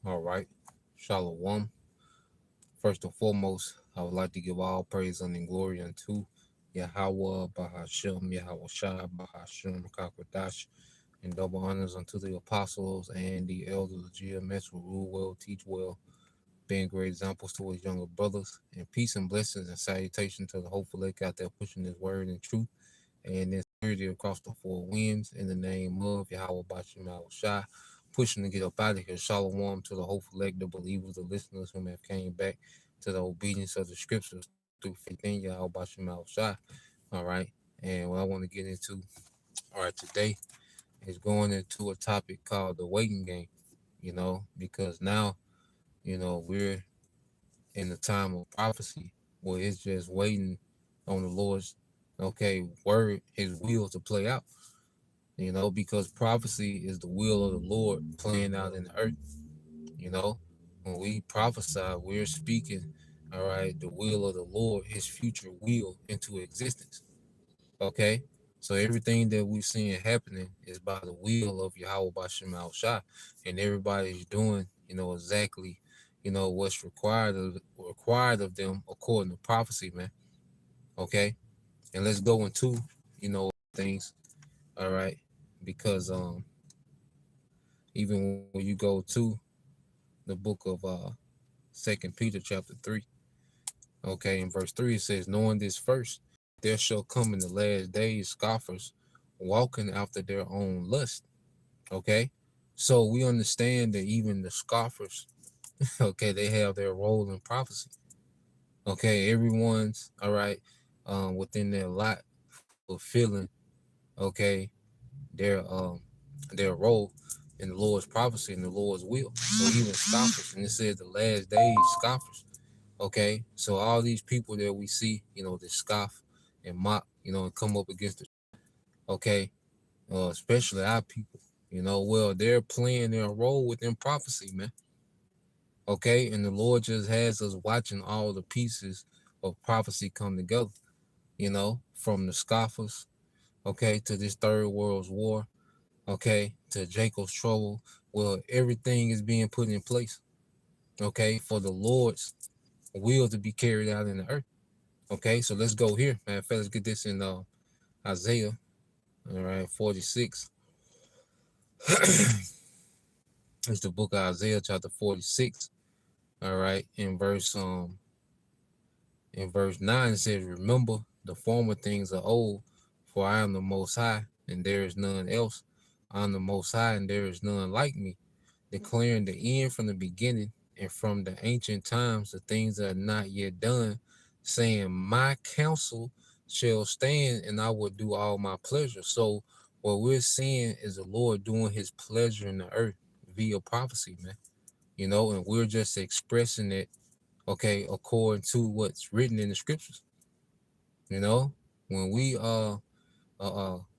All right. Shalom. First and foremost, I would like to give all praise and glory unto Yahweh Bahashem, Yahweh Shai Bahashem Kakwadash, and double honors unto the apostles and the elders of GMS who rule well, teach well, being great examples to his younger brothers. And peace and blessings and salutation to the hopeful lake out there pushing his word and truth and then security across the four winds in the name of Yahweh Bashim Shai, pushing to get up out of here. Shalom to the hopeful elect, the believers, the listeners who have came back to the obedience of the scriptures through faith in Yahweh Bashim Shai. All right. And what I want to get into, all right, today is going into a topic called the waiting game, because now, we're in the time of prophecy where it's just waiting on the Lord's word, his will to play out, because prophecy is the will of the Lord playing out in the earth. you know when we prophesy, we're speaking, all right, the will of the Lord, his future will into existence. Okay, so everything that we're seeing happening is by the will of Yahweh Bashim Al Shah, and everybody's doing, exactly, what's required of them according to prophecy, man. Okay, and let's go into, things, all right, because even when you go to the book of Second Peter chapter 3, okay, in verse 3 it says, knowing this first, there shall come in the last days scoffers, walking after their own lust. Okay, so we understand that even the scoffers, okay, they have their role in prophecy. Okay, everyone's, all right, within their lot fulfilling, okay, their role in the Lord's prophecy and the Lord's will. So even scoffers, and it says the last days scoffers. Okay, so all these people that we see, that scoff and mock, and come up against the, okay, especially our people, well, they're playing their role within prophecy, man. Okay, and the Lord just has us watching all the pieces of prophecy come together, from the scoffers, okay, to this third world's war, okay, to Jacob's trouble. Well, everything is being put in place, okay, for the Lord's will to be carried out in the earth. Okay, so let's go here, man. Let's get this in Isaiah, all right, 46. It's the book of Isaiah, chapter 46. All right, in verse 9 it says, remember the former things are old, for I am the most high, and there is none else. I am the most high, and there is none like me, declaring the end from the beginning, and from the ancient times the things that are not yet done, saying, my counsel shall stand, and I will do all my pleasure. So what we're seeing is the Lord doing his pleasure in the earth via prophecy, man. And we're just expressing it, okay, according to what's written in the scriptures. You know, when we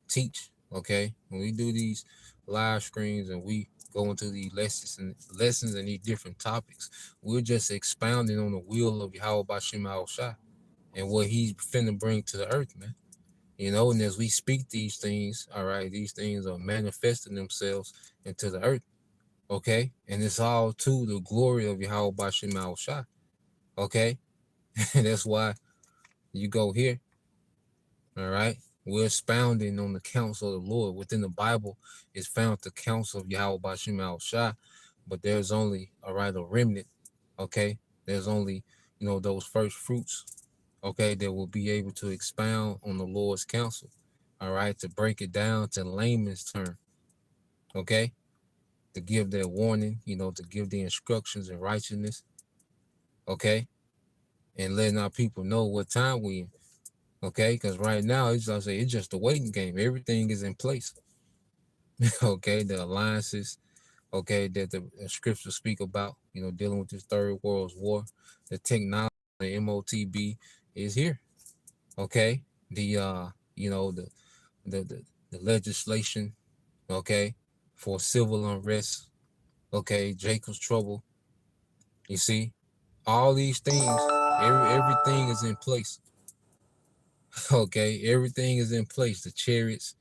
teach, okay, when we do these live screens and we go into these lessons and these different topics, we're just expounding on the will of Yahweh Bashim Al Shai and what he's finna bring to the earth, man. And as we speak these things, all right, these things are manifesting themselves into the earth, okay? And it's all to the glory of Yahweh Bashim Al Shai, okay? And that's why you go here, all right? We're expounding on the counsel of the Lord. Within the Bible is found the counsel of Yahweh Bashim Al Shai, but there's only, all right, a remnant, okay? There's only, those first fruits, okay, that will be able to expound on the Lord's counsel, all right, to break it down to layman's term, okay, to give their warning, to give the instructions in righteousness, okay, and letting our people know what time we in. Okay, because right now it's just a waiting game. Everything is in place. Okay, the alliances, okay, that the scriptures speak about, dealing with this third world's war, the technology, the MOTB is here. Okay, the the the, the legislation, okay, for civil unrest, okay, Jacob's trouble. You see, all these things, everything is in place. Okay, everything is in place. The chariots,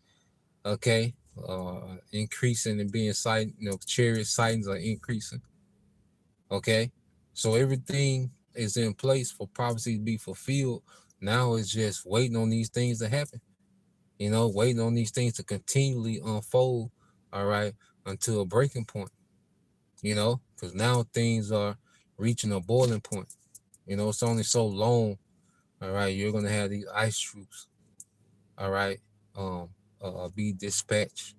okay, increasing and being sighted. Chariot sightings are increasing. Okay. So everything is in place for prophecy to be fulfilled. Now it's just waiting on these things to happen. Waiting on these things to continually unfold, all right, until a breaking point, because now things are reaching a boiling point. It's only so long, all right, you're going to have these ice troops, all right, be dispatched,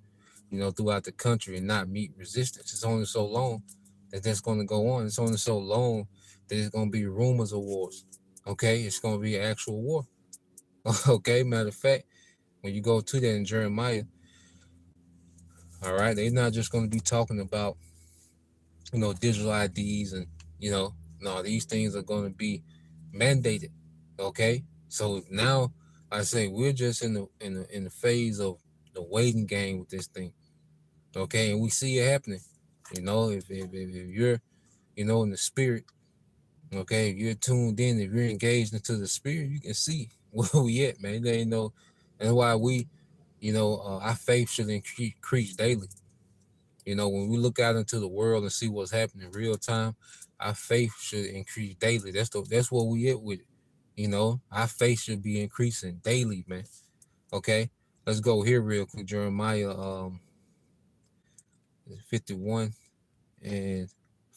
throughout the country and not meet resistance. It's only so long that that's going to go on. It's only so long that it's going to be rumors of wars. Okay, it's going to be an actual war. Okay, matter of fact, when you go to that in Jeremiah, all right, they're not just going to be talking about, digital IDs and, no, these things are going to be mandated. Okay, so now I say we're just in the phase of the waiting game with this thing. Okay, and we see it happening. If you're, in the spirit, okay, if you're tuned in, if you're engaged into the spirit, you can see where we at, man. That's why we, our faith should increase daily. When we look out into the world and see what's happening in real time, our faith should increase daily. That's what we at with it. Our faith should be increasing daily, man. Okay, let's go here real quick. Jeremiah 51 and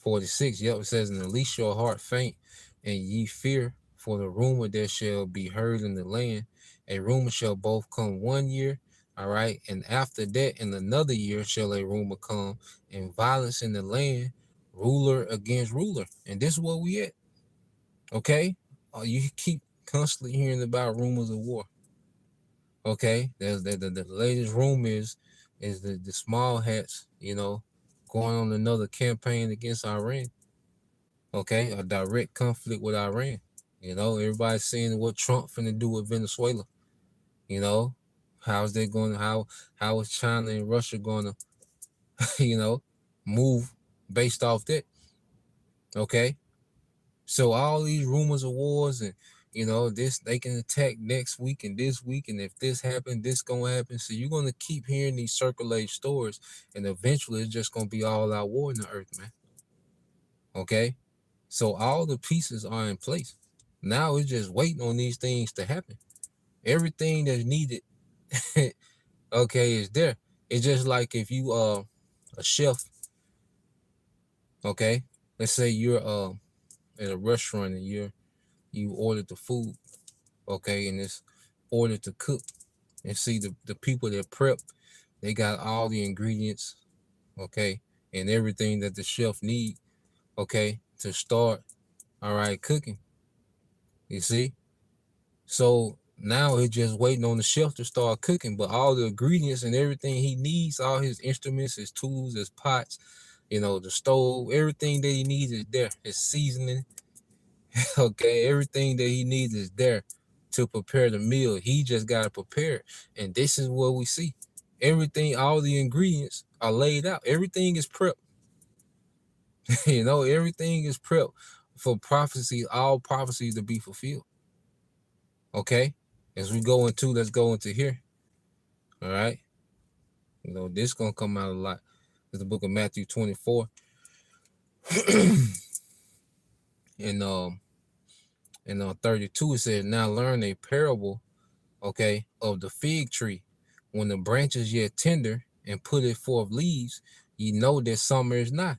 46. Yep, it says, and at least your heart faint, and ye fear for the rumor that shall be heard in the land. A rumor shall both come 1 year, all right, and after that, in another year, shall a rumor come, and violence in the land, ruler against ruler. And this is what we at, okay? You keep constantly hearing about rumors of war, okay? There's the latest rumor is the small hats, going on another campaign against Iran. Okay, a direct conflict with Iran. Everybody's seeing what Trump finna do with Venezuela. You know, how's they going? How is China and Russia going to, you know, move based off that? Okay, so all these rumors of wars and this they can attack next week and this week, and if this happened, this gonna happen. So you're gonna keep hearing these circulate stories, and eventually it's just gonna be all out war in the earth, man. Okay, so all the pieces are in place. Now it's just waiting on these things to happen. Everything that's needed, okay, is there. It's just like if you a chef, okay. Let's say you're at a restaurant and you ordered the food, okay, and it's ordered to cook. And see the people that prep, they got all the ingredients, okay, and everything that the chef need, okay, to start, all right, cooking. You see? So now he's just waiting on the chef to start cooking, but all the ingredients and everything he needs, all his instruments, his tools, his pots, the stove, everything that he needs is there. His seasoning, okay, everything that he needs is there to prepare the meal. He just got to prepare it. And this is what we see. Everything, all the ingredients are laid out. Everything is prepped. Everything is prepped for prophecy, all prophecies to be fulfilled. Okay? As we go into, let's go into here. All right? This gonna come out a lot. It's the book of Matthew 24. and 32, it says, now learn a parable, okay, of the fig tree. When the branches yet tender and put it forth leaves, you know that summer is not.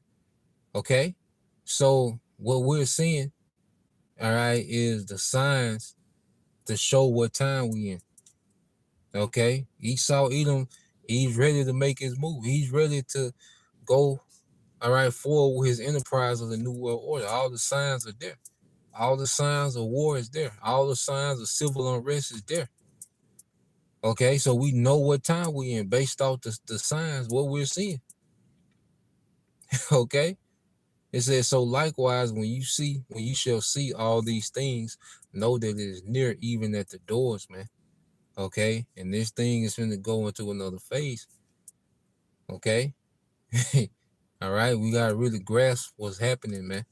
Okay? So what we're seeing, all right, is the signs to show what time we in. Okay? Esau Edom, he's ready to make his move. He's ready to go, all right, forward with his enterprise of the New World Order. All the signs are there. All the signs of war is there. All the signs of civil unrest is there. Okay, so we know what time we in based off the signs, what we're seeing. Okay? It says, so likewise, when you shall see all these things, know that it is near, even at the doors, man. Okay? And this thing is going to go into another phase. Okay? All right? We got to really grasp what's happening, man.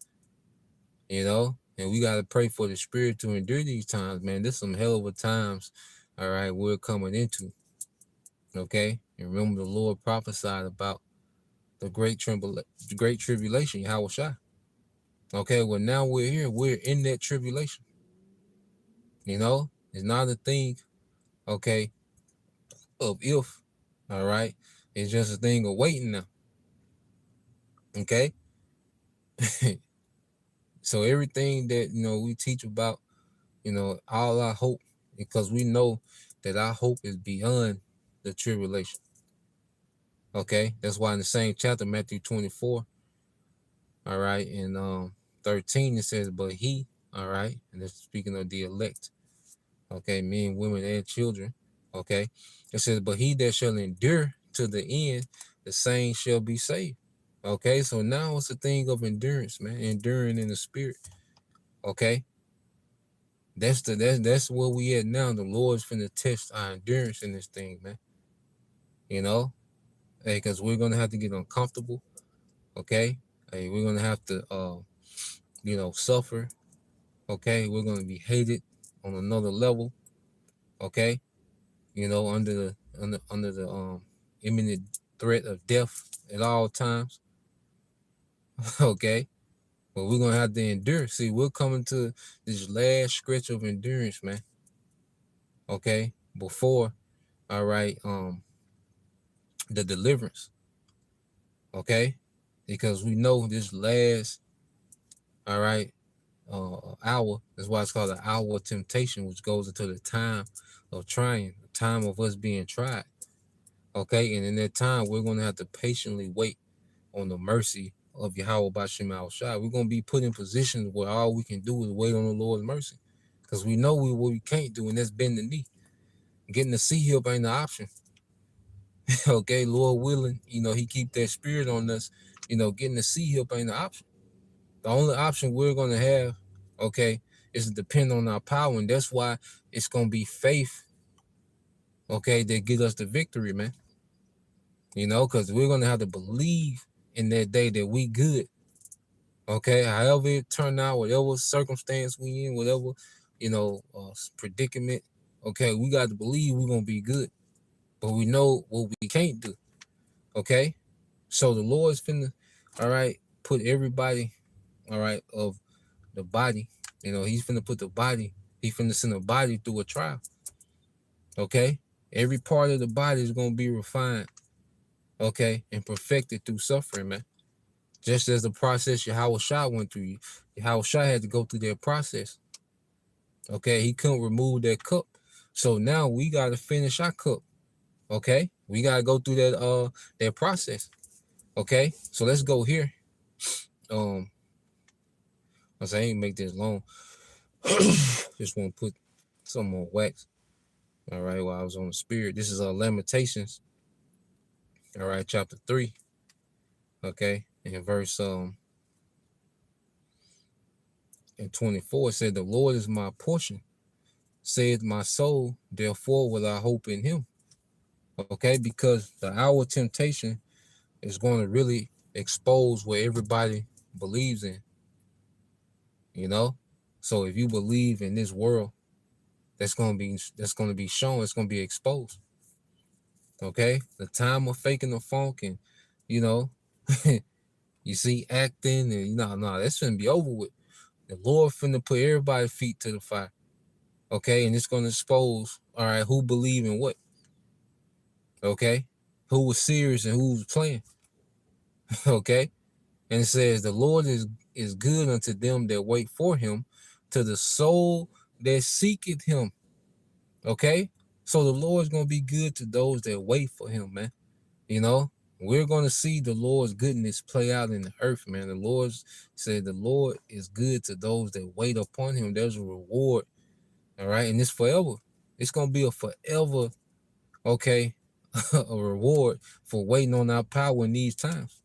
And we got to pray for the spirit to endure these times, man. This is some hell of a times, all right, we're coming into. Okay? And remember, the Lord prophesied about the great tribulation, Yahushua. Okay, well, now we're here. We're in that tribulation. You know, it's not a thing, okay, of if, all right? It's just a thing of waiting now. Okay? So everything that, we teach about, all our hope, because we know that our hope is beyond the tribulation. Okay? That's why in the same chapter, Matthew 24, all right, and 13, it says, but he, all right, and it's speaking of the elect, okay, men, women, and children, okay, it says, but he that shall endure to the end, the same shall be saved. Okay, so now it's a thing of endurance, man, enduring in the spirit. Okay, that's where we at now. The Lord's finna test our endurance in this thing, man. You know, hey, because we're gonna have to get uncomfortable. Okay, hey, we're gonna have to, suffer. Okay, we're gonna be hated on another level. Okay, under the imminent threat of death at all times. Okay, but we're gonna have to endure. See, we're coming to this last stretch of endurance, man. Okay, before, all right, the deliverance. Okay, because we know this last, all right, hour. That's why it's called the hour of temptation, which goes into the time of trying, the time of us being tried. Okay, and in that time, we're gonna have to patiently wait on the mercy of Yahweh Bashim Al Shai. We're gonna be put in positions where all we can do is wait on the Lord's mercy, because we know what we can't do, and that's bend the knee. Getting the sea help ain't the option. Okay, Lord willing, He keep that spirit on us. Getting the sea help ain't the option. The only option we're gonna have, okay, is to depend on our power, and that's why it's gonna be faith, okay, that get us the victory, man. Because we're gonna have to believe in that day that we good. Okay, however it turned out, whatever circumstance we in, whatever, predicament. Okay, we got to believe we're gonna be good, but we know what we can't do. Okay, so the Lord's finna, all right, put everybody, all right, of the body. He's finna put the body. He's finna send the body through a trial. Okay, every part of the body is gonna be refined. Okay, and perfected through suffering, man. Just as the process Yahweh Shah went through, Yahweh Shah had to go through that process. Okay, he couldn't remove that cup. So now we gotta finish our cup. Okay, we gotta go through that process. Okay, so let's go here. I ain't make this long. Just want to put some more wax. All right, while I was on the spirit. This is Lamentations. All right, chapter 3. Okay, and verse in 24 it said, the Lord is my portion, saith my soul, therefore will I hope in him. Okay, because the hour of temptation is going to really expose what everybody believes in. So if you believe in this world, that's gonna be shown, it's gonna be exposed. Okay, the time of faking the funk, and you see acting, and no, that's gonna be over with. The Lord finna put everybody's feet to the fire. Okay, and it's gonna expose, all right, who believe in what. Okay, who was serious and who was playing. Okay, and it says the Lord is good unto them that wait for him, to the soul that seeketh him. Okay, so the Lord's gonna be good to those that wait for him, man. We're gonna see the Lord's goodness play out in the earth, man. The Lord said the Lord is good to those that wait upon him. There's a reward, all right, and it's forever. It's gonna be a forever, okay, a reward for waiting on our power in these times.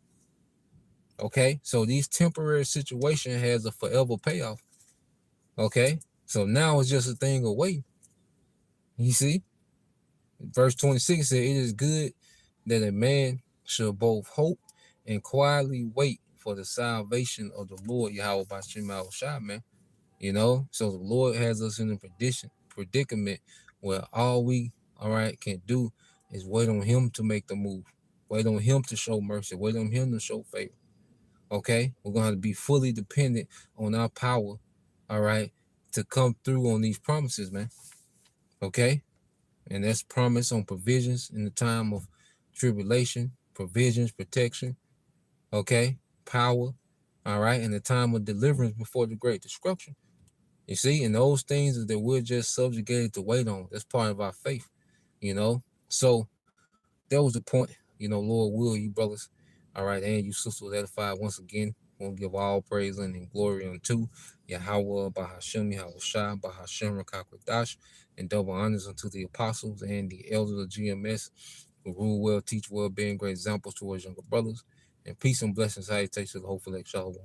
Okay, so these temporary situation has a forever payoff. Okay, so now it's just a thing of waiting. You see, verse 26 said, it is good that a man should both hope and quietly wait for the salvation of the Lord Yahweh Bashim Al Shah, man. So the Lord has us in a predicament where all we, all right, can do is wait on him to make the move. Wait on him to show mercy. Wait on him to show favor. Okay, we're gonna have to be fully dependent on our power, all right, to come through on these promises, man. Okay, and that's promise on provisions in the time of tribulation, provisions, protection. Okay, power, all right, in the time of deliverance before the great destruction. You see, and those things that we're just subjugated to wait on. That's part of our faith, you know. So that was the point, Lord will you brothers, all right, and you sisters was edified once again. We'll give all praise and glory unto Yahweh, Bahashem, Yahweh Shai, Bahashem, Rakakwadash, and double honors unto the apostles and the elders of GMS who rule well, teach well, being great examples towards younger brothers. And peace and blessings, salutations to the hopeful Shalom.